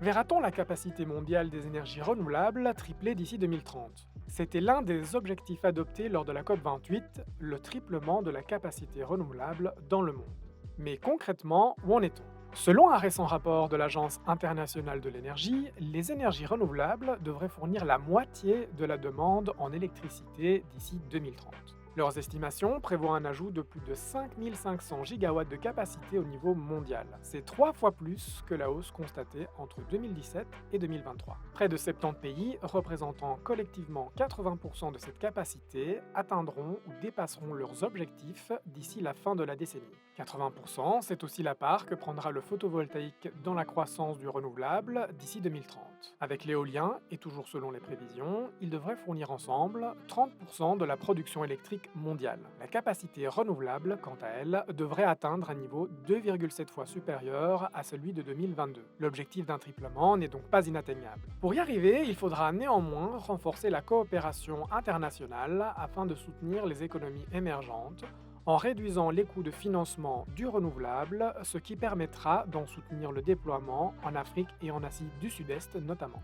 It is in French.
Verra-t-on la capacité mondiale des énergies renouvelables tripler d'ici 2030? C'était l'un des objectifs adoptés lors de la COP28, le triplement de la capacité renouvelable dans le monde. Mais concrètement, où en est-on? Selon un récent rapport de l'Agence internationale de l'énergie, les énergies renouvelables devraient fournir la moitié de la demande en électricité d'ici 2030. Leurs estimations prévoient un ajout de plus de 5500 gigawatts de capacité au niveau mondial. C'est 3 fois plus que la hausse constatée entre 2017 et 2023. Près de 70 pays, représentant collectivement 80% de cette capacité, atteindront ou dépasseront leurs objectifs d'ici la fin de la décennie. 80%, c'est aussi la part que prendra le photovoltaïque dans la croissance du renouvelable d'ici 2030. Avec l'éolien, et toujours selon les prévisions, ils devraient fournir ensemble 30% de la production électrique mondiale. La capacité renouvelable, quant à elle, devrait atteindre un niveau 2,7 fois supérieur à celui de 2022. L'objectif d'un triplement n'est donc pas inatteignable. Pour y arriver, il faudra néanmoins renforcer la coopération internationale afin de soutenir les économies émergentes en réduisant les coûts de financement du renouvelable, ce qui permettra d'en soutenir le déploiement en Afrique et en Asie du Sud-Est notamment.